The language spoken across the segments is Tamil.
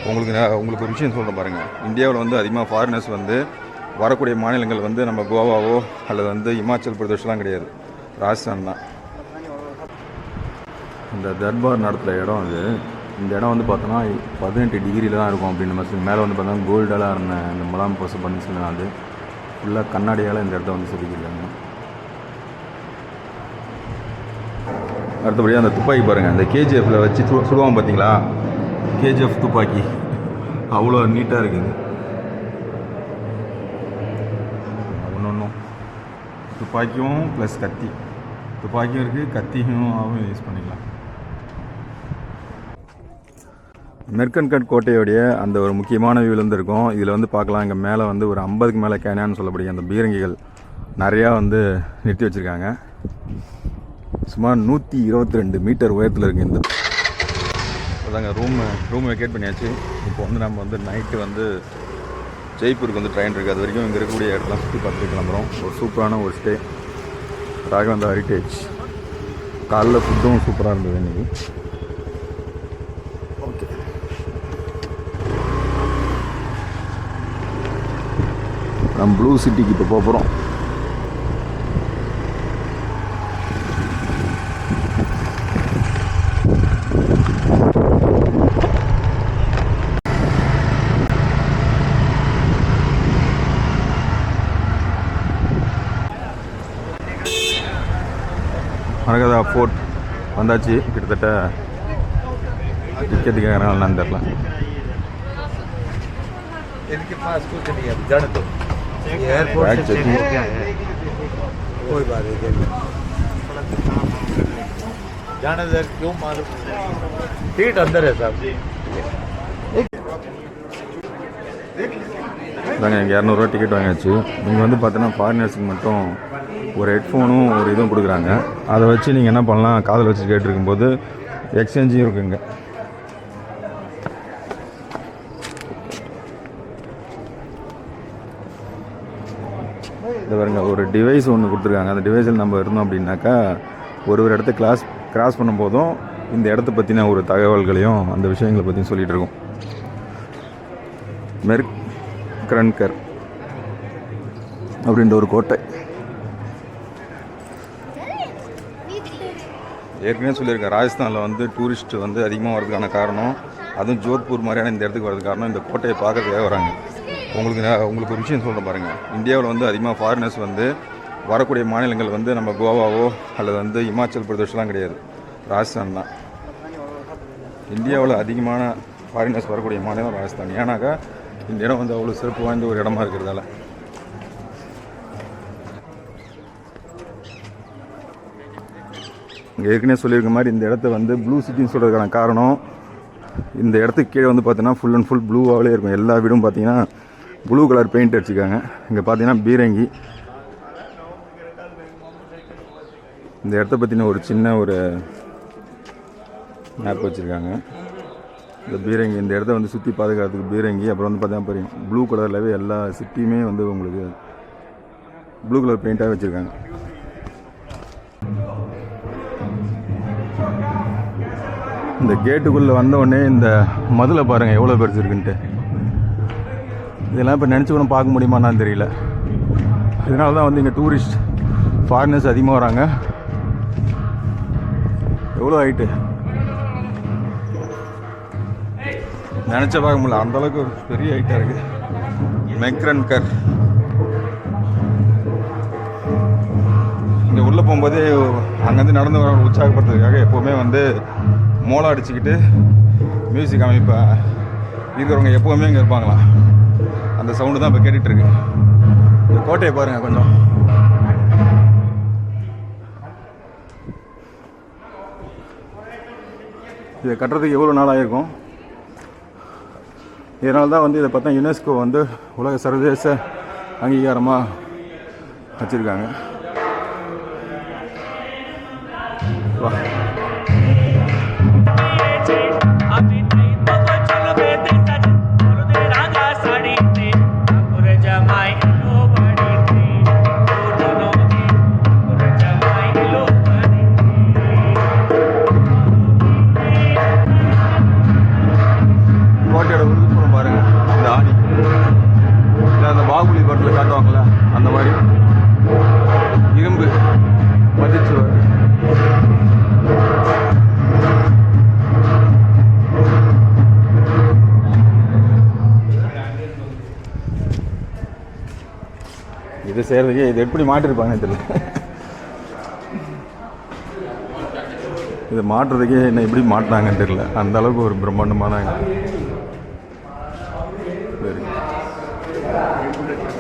உங்களுக்கு ஒரு விஷயம் சொல்கிறேன் பாருங்கள். இந்தியாவில் வந்து அதிகமாக ஃபாரினர்ஸ் வந்து வரக்கூடிய மாநிலங்கள் வந்து நம்ம கோவாவோ அல்லது வந்து இமாச்சல் பிரதேஷ்லாம் கிடையாது, ராஜஸ்தான் தான். இந்த தர்பார் நடத்துகிற இடம் அது. இந்த இடம் வந்து பார்த்தோன்னா 18 டிகிரியில் தான் இருக்கும் அப்படின்னு நம்ம மேலே வந்து பார்த்தோன்னா கோல்டெல்லாம் இருந்த இந்த முலாம் பசு பண்ணி சொல்லலாம். அது ஃபுல்லாக கண்ணாடியால் இந்த இடத்த வந்து செதுக்கிடுறாங்க. அடுத்தபடியாக அந்த துப்பாக்கி பாருங்கள், அந்த கேஜிஎஃப்பில் வச்சு சுடுவாங்க பார்த்தீங்களா, கேஜிஎஃப் துப்பாக்கி அவ்வளோ நீட்டாக இருக்குது. ஒன்றும் துப்பாக்கியும் ப்ளஸ் கத்தி, துப்பாக்கியும் இருக்குது கத்தியும் யூஸ் பண்ணிக்கலாம். மெர்கன்கட் கோட்டையோடைய அந்த ஒரு முக்கியமான வியூலேருந்து இருக்கும். இதில் வந்து பார்க்கலாம், இங்கே மேலே வந்து ஒரு 50க்கு மேலே கேனான்னு சொல்லக்கூடிய அந்த பீரங்கிகள் நிறையா வந்து நிறுத்தி வச்சுருக்காங்க. சுமார் 122 மீட்டர் உயரத்தில் இருக்குது. இந்த அதாங்க ரூம் வெக்கேட் பண்ணியாச்சு. இப்போ வந்து நம்ம வந்து நைட்டு வந்து ஜெய்ப்பூருக்கு வந்து ட்ரெயின் இருக்குது. அது வரைக்கும் இங்கே இருக்கக்கூடிய இடத்துல சுற்றி பார்த்துட்டு கிளம்புறோம். ஒரு சூப்பரான ஒரு ஸ்டே, ராகவேந்திரா ஹெரிட்டேஜ். காலைல ஃபுட்டும் சூப்பராக இருந்தது இன்றைக்கி. ஓகே, நம்ம ப்ளூ சிட்டிக்கு இப்போ போக போகிறோம். மரகதா ஃபோர்ட் வந்தாச்சு. கிட்டத்தட்ட டிக்கெட்டு கேட்குறாங்கன்னு தெரில. தாங்க இங்கே 200 டிக்கெட் வாங்கியாச்சு. நீங்கள் வந்து பார்த்தீங்கன்னா ஃபாரினர்ஸுக்கு மட்டும் ஒரு ஹெட்ஃபோனும் ஒரு இதுவும் கொடுக்குறாங்க. அதை வச்சு நீங்கள் என்ன பண்ணலாம், காதில் வச்சு கேட்டுருக்கும்போது எக்ஸ்சேஞ்சும் இருக்குங்க. இது பாருங்க, ஒரு டிவைஸ் ஒன்று கொடுத்துருக்காங்க. அந்த டிவைஸில் நம்ம இருந்தோம் அப்படின்னாக்கா ஒரு இடத்த கிராஸ் பண்ணும்போதும் இந்த இடத்த பற்றின ஒரு தகவல்களையும் அந்த விஷயங்களை பற்றியும் சொல்லிகிட்டு இருக்கோம். மெர்கன்கட் அப்படின்ற ஒரு கோட்டை. ஏற்கனவே சொல்லியிருக்கேன், ராஜஸ்தானில் வந்து டூரிஸ்ட் வந்து அதிகமாக வர்றதுக்கான காரணம், அதுவும் ஜோத்பூர் மாதிரியான இந்த இடத்துக்கு வர்றதுக்கு காரணம் இந்த கோட்டையை பார்க்கறதுக்காக வராங்க. உங்களுக்கு ஒரு விஷயம் சொல்கிறேன் பாருங்கள். இந்தியாவில் வந்து அதிகமாக ஃபாரினர்ஸ் வந்து வரக்கூடிய மாநிலங்கள் வந்து நம்ம கோவாவோ அல்லது வந்து இமாச்சல் பிரதேஷ்லாம் கிடையாது, ராஜஸ்தான் தான். இந்தியாவில் அதிகமான ஃபாரினர்ஸ் வரக்கூடிய மாநிலம் ராஜஸ்தான். ஏன்னாக்கா இந்த இடம் வந்து அவ்வளோ சிறப்பு வாய்ந்த ஒரு இடமா இருக்கிறதால. இங்கே ஏற்கனவே சொல்லியிருக்க மாதிரி இந்த இடத்த வந்து ப்ளூ சிட்டின்னு சொல்கிறதுக்கான காரணம், இந்த இடத்துக்கு கீழே வந்து பார்த்தீங்கன்னா ஃபுல் அண்ட் ஃபுல் ப்ளூவாகவே இருக்கும். எல்லா வீடும் பார்த்தீங்கன்னா ப்ளூ கலர் பெயிண்ட் அடிச்சிருக்காங்க. இங்கே பார்த்தீங்கன்னா பீரங்கி. இந்த இடத்த பற்றின ஒரு சின்ன ஒரு மேப் வச்சுருக்காங்க. இந்த பீரங்கி இந்த இடத்த வந்து சுற்றி பாதுகாக்கிறதுக்கு பீரங்கி. அப்புறம் வந்து பார்த்தீங்கன்னா தெரியும், ப்ளூ கலர்லவே எல்லா சிட்டியுமே வந்து உங்களுக்கு ப்ளூ கலர் பெயிண்ட்டாக வச்சுருக்காங்க. இந்த கேட்டுக்குள்ளே வந்தோடனே இந்த மதுளை பாருங்கள் எவ்வளோ பெருசு இருக்குன்ட்டு. இதெல்லாம் இப்போ நினச்சி கூட பார்க்க முடியுமான்னு தெரியல. இதனால தான் வந்து இங்கே டூரிஸ்ட் ஃபாரினர்ஸ் அதிகமாக வராங்க. எவ்வளோ ஹைட்டு நினச்ச பார்க்க முடியல, அந்தளவுக்கு ஒரு பெரிய ஹைட்டாக இருக்குது. மெர்கன்கட் இங்கே உள்ளே போகும்போதே அங்கேருந்து நடந்து வர உற்சாகப்படுத்துறதுக்காக எப்போவுமே வந்து மோளம் அடிச்சுக்கிட்டு மியூசிக் அமைப்பா இருக்கிறவங்க எப்போவுமே இங்கே இருப்பாங்களாம். அந்த சவுண்டு தான் இப்போ கேட்டுட்ருக்கு. இந்த கோட்டையை பாருங்கள் கொஞ்சம். இதை கட்டுறதுக்கு எவ்வளோ நாள் ஆகிருக்கும். இதனால தான் வந்து இதை பார்த்தா யுனெஸ்கோ வந்து உலக சர்வதேச அங்கீகாரமாக வச்சுருக்காங்க. வா, கோட்டையோட உள்புறம் பாருங்க, இந்த ஆணி அந்த பாகுபலி படத்தில் காட்டுவாங்கள்ல அந்த மாதிரி இரும்பு மதிச்சுவர். இது செய்கிறதுக்கே இது எப்படி மாட்டிருப்பாங்கன்னு தெரியல. இதை மாட்டுறதுக்கே என்ன எப்படி மாட்டினாங்கன்னு தெரியல. அந்த அளவுக்கு ஒரு பிரம்மாண்டமான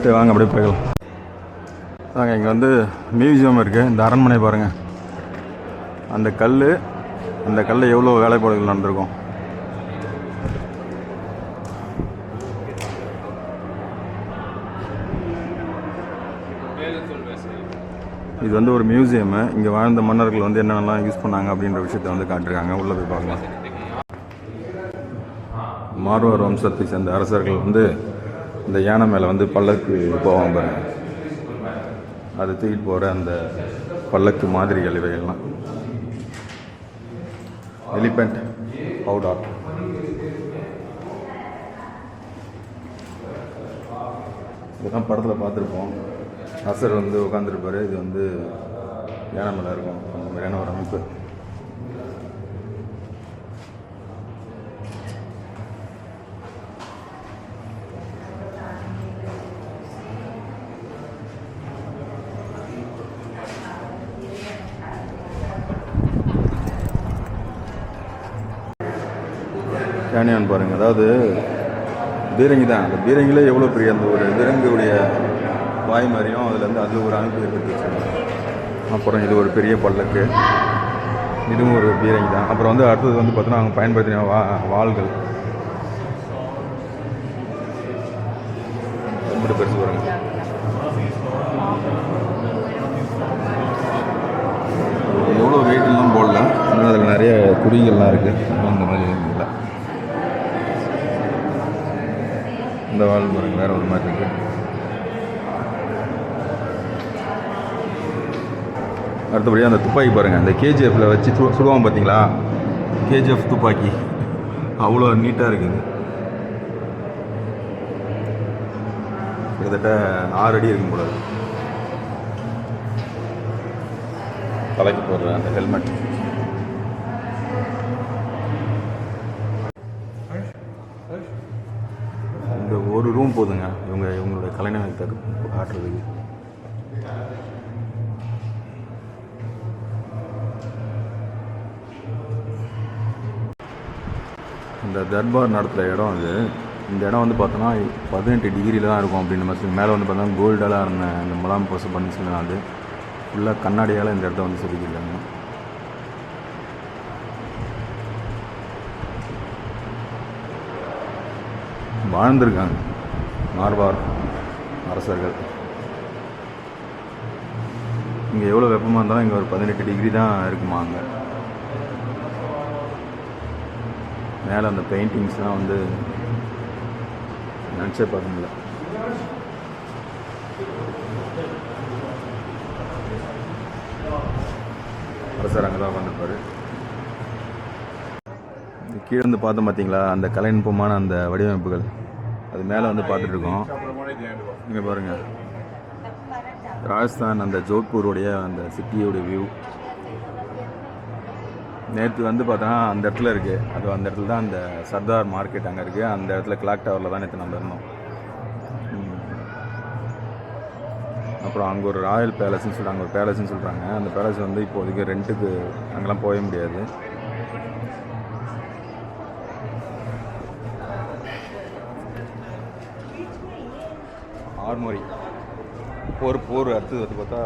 சரி வாங்க அப்படியே போய்க்கலாம். வாங்க, இங்கே வந்து மியூசியம் இருக்குது. இந்த அரண்மனை பாருங்கள், அந்த கல் எவ்வளோ வேலைப்பாடுகள் நடந்திருக்கும். இது வந்து ஒரு மியூசியமு. இங்கே வாழ்ந்த மன்னர்கள் வந்து என்னென்னலாம் யூஸ் பண்ணாங்க அப்படின்ற விஷயத்தை வந்து காட்டிருக்காங்க. உள்ளே போய் பார்க்கலாம். மார்வார் வம்சத்தை சேர்ந்த அரசர்கள் வந்து இந்த யானை மேலே வந்து பல்லக்கு போவாங்க பாருங்க. அது தூக்கிட்டு போகிற அந்த பல்லக்கு மாதிரிகள் இவைகள்லாம். எலிபெண்ட் பவுடா. இதெல்லாம் படத்தில் பார்த்துருப்போம். அரசர் வந்து உட்காந்துருப்பார். இது வந்து யானை மேலே இருக்கும். அந்த மாதிரியான ஒரு அமைப்பு. கேனியான் பாருங்கள், அதாவது பீரங்கி தான். அந்த பீரங்கிலே எவ்வளோ பெரிய அந்த ஒரு பீரங்குடைய வாய் மாதிரியும் அதுலேருந்து அது ஒரு அமைப்பு ஏற்படுத்தி வச்சுருக்காங்க. அப்புறம் இது ஒரு பெரிய பல்லக்கு, இதுவும் ஒரு பீரங்கி தான். அப்புறம் வந்து அடுத்தது வந்து பார்த்தோன்னா அவங்க பயன்படுத்தின வாள்கள் ரொம்ப பெருசு பாருங்க. எவ்வளோ வெயிட்லாம் போடல, ஆனால் அதில் நிறைய குறிகள்லாம் இருக்குது. அந்த மாதிரி இல்லை. இந்த வால் பாருங்க வேறு ஒரு மாதிரி இருக்குது. அடுத்தபடியாக அந்த துப்பாக்கி பாருங்கள், அந்த கேஜிஎஃப்பில் வச்சு சுடுவாங்க பார்த்தீங்களா, கேஜிஎஃப் துப்பாக்கி அவ்வளோ நீட்டாக இருக்குது. கிட்டத்தட்ட 6 அடி இருக்கும் போல. தலைக்கு போடுற அந்த ஹெல்மெட். இந்த ஒரு ரூம் போதுங்க இவங்களோட கலைஞர்களுக்கு காட்டுறதுக்கு. இந்த தர்பார் நடத்துகிற இடம் அது. இந்த இடம் வந்து பார்த்தோன்னா 18 டிகிரியில் தான் இருக்கும் அப்படின்னு மாதிரி. மேலே வந்து பார்த்தோன்னா கோல்டெல்லாம் இருந்த அந்த முலாம் போச பண்ணி சொல்லலாம். அது ஃபுல்லாக கண்ணாடியால் இந்த இடத்த வந்து செதுக்கிடுறாங்க. வாழ்ந்திருக்காங்க மார்வார் அரசர்கள். இங்கே எவ்வளோ வெப்பமாக இருந்தாலும் இங்கே ஒரு 18 டிகிரி தான் இருக்குமா. அங்கே மேலே அந்த பெயிண்டிங்ஸ்லாம் வந்து நினச்சே பார்க்க முடியல. அரசர் அங்கே தான் உட்காந்துருப்பார். கீழே வந்து பார்த்தோம் பார்த்தீங்களா, அந்த கலைநுட்பமான அந்த வடிவமைப்புகள் அது மேலே வந்து பார்த்துட்ருக்கோம். இங்கே பாருங்கள், ராஜஸ்தான் அந்த ஜோத்பூருடைய அந்த சிட்டியோடைய வியூ. நேற்று வந்து பார்த்தோன்னா அந்த இடத்துல இருக்குது. அது அந்த இடத்துல தான் அந்த சர்தார் மார்க்கெட் அங்கே இருக்குது. அந்த இடத்துல கிளாக் டவரில் தான் நேற்று நம்ம இருந்தோம். அப்புறம் அங்கே ஒரு ராயல் பேலஸ்ன்னு சொல்கிறாங்க, ஒரு பேலஸ்ன்னு சொல்கிறாங்க. அந்த பேலஸ் வந்து இப்போதைக்கு ரெண்ட்டுக்கு அங்கெல்லாம் போக முடியாது. ஆர்மோரி போர் அடுத்தது வந்து பார்த்தா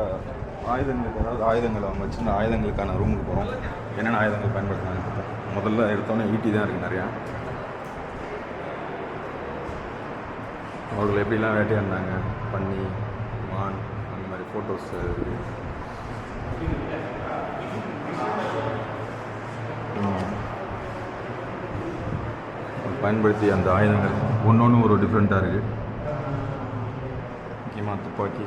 ஆயுதங்களுக்கு, அதாவது ஆயுதங்கள் அவங்க வச்சுருந்த ஆயுதங்களுக்கான ரூமுக்கு போகிறோம். என்னென்ன ஆயுதங்கள் பயன்படுத்தினாங்க பார்த்தா முதல்ல எடுத்தோன்னே ஈட்டி தான் இருக்குது நிறையா. அவர்கள் எப்படிலாம் வேட்டையாடினாங்க, பன்னி, மான், அந்த மாதிரி ஃபோட்டோஸு. பயன்படுத்தி அந்த ஆயுதங்கள் ஒன்று ஒரு டிஃப்ரெண்ட்டாக இருக்குது. முக்கியமாக துப்பாக்கி.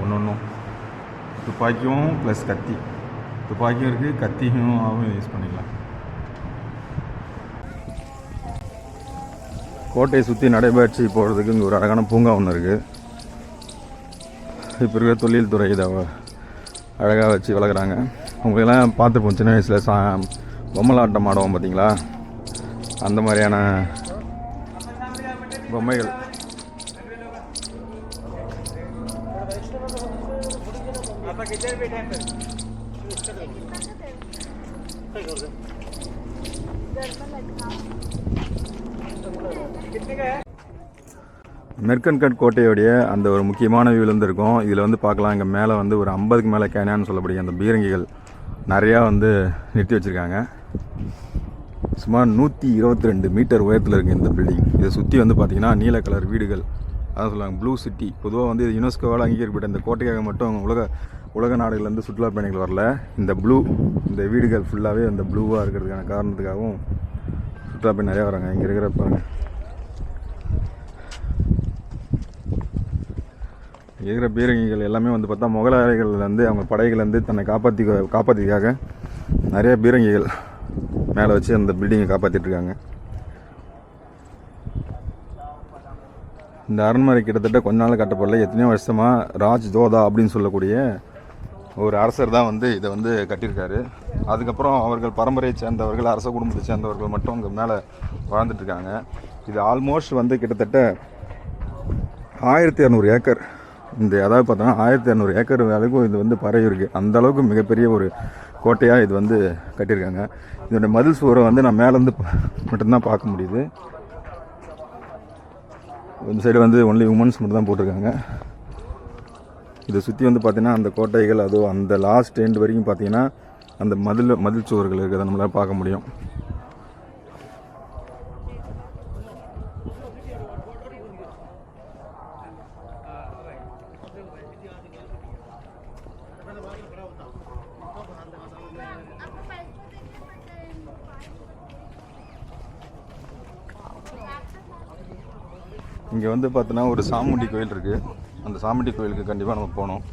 ஒன்றும் துப்பாக்கியும் ப்ளஸ் கத்தி துப்பாக்கியும் இருக்குது, கத்தியும் யூஸ் பண்ணிக்கலாம். கோட்டையை சுற்றி நடைபயிற்சி போகிறதுக்கு இங்கே ஒரு அழகான பூங்கா ஒன்று இருக்குது. இப்போ இருக்கிற தொழில்துறை இதை அழகாக வச்சு வளர்க்குறாங்க. உங்களுக்கெல்லாம் பார்த்துருப்போம் சின்ன வயசில் பொம்மலாட்டம் ஆடுவோம் பார்த்தீங்களா, அந்த மாதிரியான பொம்மைகள். மெர்கன்கட் கோட்டையோடைய அந்த ஒரு முக்கியமான வியூவில் வந்து இருக்கும். இதில் வந்து பார்க்கலாம், இங்கே மேலே வந்து ஒரு 50க்கு மேலே கேனான்னு சொல்லக்கூடிய அந்த பீரங்கிகள் நிறையா வந்து நிறுத்தி வச்சுருக்காங்க. சுமார் 122 மீட்டர் உயரத்தில் இருக்குது இந்த பில்டிங். இதை சுற்றி வந்து பார்த்திங்கன்னா நீல கலர் வீடுகள், அதான் சொல்லுவாங்க ப்ளூ சிட்டி. பொதுவாக வந்து இது யுனெஸ்கோவால் அங்கீகரிக்கப்பட்ட இந்த கோட்டைக்காக மட்டும் உலக நாடுகள்லேருந்து சுற்றுலா பயணிகள் வரல. இந்த வீடுகள் ஃபுல்லாகவே அந்த ப்ளூவாக இருக்கிறதுக்கான காரணத்துக்காகவும் சுற்றுலா பயணி நிறையா வராங்க. இங்கே இருக்கிற பாருங்கள், இருக்கிற பீரங்கிகள் எல்லாமே வந்து பார்த்தா முகலாயர்கள்லேருந்து அவங்க படைகள்லேருந்து தன்னை காப்பாற்றிக்காக நிறைய பீரங்கிகள் மேலே வச்சு அந்த பில்டிங்கை காப்பாற்றிட்டுருக்காங்க. இந்த அரண்மனை கிட்டத்தட்ட கொஞ்ச நாள் கட்டப்படல, எத்தனையோ வருஷமாக ராஜ் தோதா அப்படின்னு சொல்லக்கூடிய ஒரு அரசர் தான் வந்து இதை வந்து கட்டியிருக்காரு. அதுக்கப்புறம் அவர்கள் பரம்பரையை சேர்ந்தவர்கள், அரச குடும்பத்தை சேர்ந்தவர்கள் மட்டும் இங்கே மேலே வாழ்ந்துட்டுருக்காங்க. இது ஆல்மோஸ்ட் வந்து கிட்டத்தட்ட 1200 ஏக்கர், அதாவது பார்த்தோன்னா 1200 ஏக்கர் அளவுக்கு இது வந்து பரவி இருக்குது. அந்த அளவுக்கு மிகப்பெரிய ஒரு கோட்டையாக இது வந்து கட்டியிருக்காங்க. இதோட மதில் சுவரை வந்து நான் மேலேருந்து மட்டும்தான் பார்க்க முடியுது. இந்த சைடு வந்து ஒன்லி உமன்ஸ் மட்டும் தான் போட்டிருக்காங்க. இதை சுற்றி வந்து பார்த்திங்கன்னா அந்த கோட்டைகள், அதுவும் அந்த லாஸ்ட் எண்ட் வரைக்கும் பார்த்திங்கன்னா அந்த மதில் சுவர்கள் இருக்கிறத நம்மளால் பார்க்க முடியும். இங்கே வந்து பார்த்தோன்னா ஒரு சாமுண்டி கோயில் இருக்குது. அந்த சாமுண்டி கோயிலுக்கு கண்டிப்பாக நம்ம போகணும்.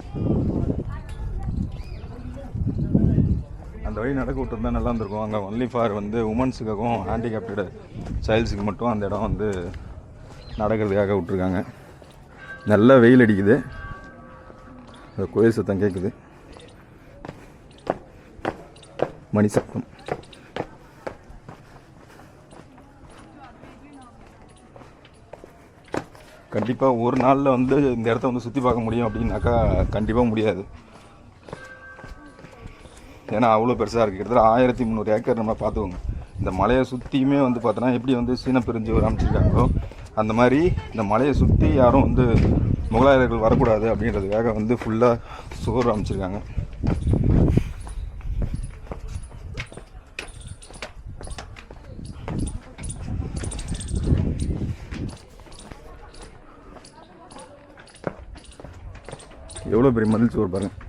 அந்த வழி நடக்க விட்டுருந்தா நல்லா இருந்திருக்கும். அங்கே ஒன்லி ஃபார் வந்து உமன்ஸுக்காகவும் ஹேண்டிகேப்டடு சைல்ட்ஸுக்கு மட்டும் அந்த இடம் வந்து நடக்கிறதுக்காக விட்ருக்காங்க. நல்லா வெயில் அடிக்குது, அந்த கோயில் சத்தம் கேட்குது, மணி சத்தம். கண்டிப்பாக ஒரு நாளில் வந்து இந்த இடத்த வந்து சுற்றி பார்க்க முடியும் அப்படின்னாக்கா கண்டிப்பாக முடியாது. ஏன்னா அவ்வளோ பெருசாக இருக்குது. கிட்டத்தட்ட 1300 ஏக்கர் நம்ம பார்த்துக்கோங்க. இந்த மலையை சுற்றியுமே வந்து பார்த்தோன்னா எப்படி வந்து சீன பெருஞ்சுவர் அமைச்சிருக்காங்களோ அந்த மாதிரி இந்த மலையை சுற்றி யாரும் வந்து முகலாயர்கள் வரக்கூடாது அப்படின்றதுக்காக வந்து ஃபுல்லாக சுவர் அமைச்சிருக்காங்க. எவ்வளோ பெரிய மதில் சுவர் பாருங்கள்.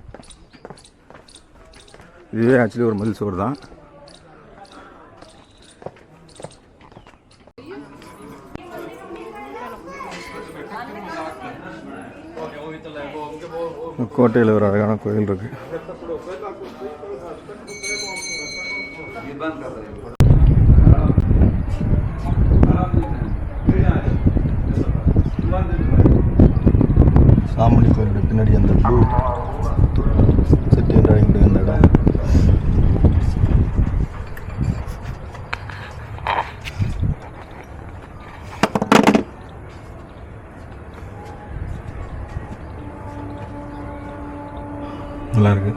இதுவே ஆக்சுவலி ஒரு மதில் சுவர் தான். கோட்டையில் ஒரு அழகான கோயில் இருக்கு. சாமுண்டி கோயிலுக்கு பின்னாடி அந்த ப்ளூ செட்டி என்ற அந்த இடம். நல்லா இருக்கு.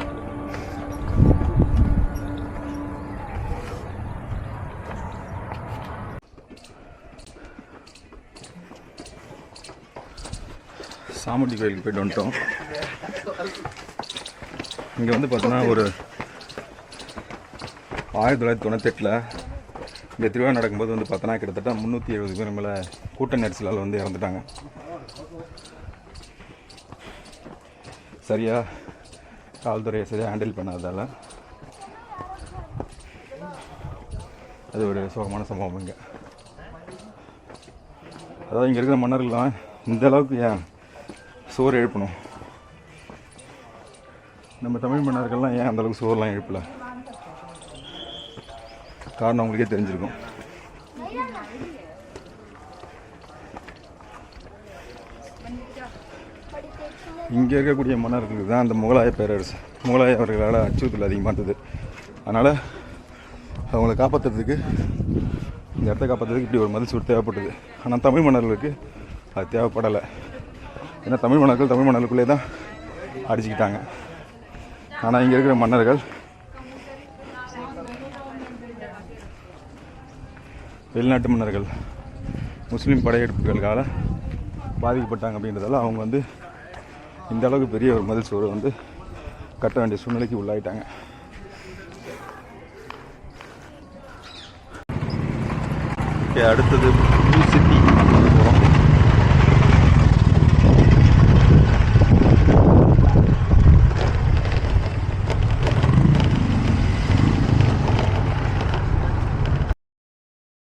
சாமுண்டி கோயிலுக்கு போய்ட்டு வந்துட்டோம். இங்கே வந்து பார்த்தோன்னா ஒரு 1998 இங்கே திருவிழா நடக்கும்போது வந்து பார்த்தோன்னா கிட்டத்தட்ட 370 பேர் மேலே கூட்ட நெரிசலால் வந்து இறந்துட்டாங்க. சரியாக காவல்துறையை சரியாக ஹேண்டில் பண்ணாததால் அது ஒரு சோகமான சம்பவம். இங்கே அதாவது இங்கே இருக்கிற மன்னர்கள்லாம் இந்த அளவுக்கு ஏன் சுவர் எழுப்பணும், நம்ம தமிழ் மன்னர்கள்லாம் ஏன் அந்தளவுக்கு சுவர்லாம் எழுப்பல? காரணம் உங்களுக்கே தெரிஞ்சிருக்கும். இங்கே இருக்கக்கூடிய மன்னர்களுக்கு தான் அந்த முகலாய பேரரசு, முகலாய அவர்களால் அச்சுறுத்தல் அதிகமாக இருந்தது. அதனால் அவங்கள காப்பாற்றுறதுக்கு, இந்த இடத்த காப்பாற்றுறதுக்கு இப்படி ஒரு மதில் சுவர் தேவைப்பட்டது. ஆனால் தமிழ் மன்னர்களுக்கு அது தேவைப்படலை. ஏன்னா தமிழ் மன்னர்களுக்குள்ளே தான் அடிச்சுக்கிட்டாங்க. ஆனால் இங்கே இருக்கிற மன்னர்கள் வெளிநாட்டு மன்னர்கள் முஸ்லீம் படையெடுப்புகளுக்காக பாதிக்கப்பட்டாங்க. அப்படின்றதால அவங்க வந்து இந்த அளவுக்கு பெரிய ஒரு மதில் சுவர் வந்து கட்ட வேண்டிய சூழ்நிலைக்கு உள்ளாயிட்டாங்க. அடுத்தது ப்ளூ சிட்டி.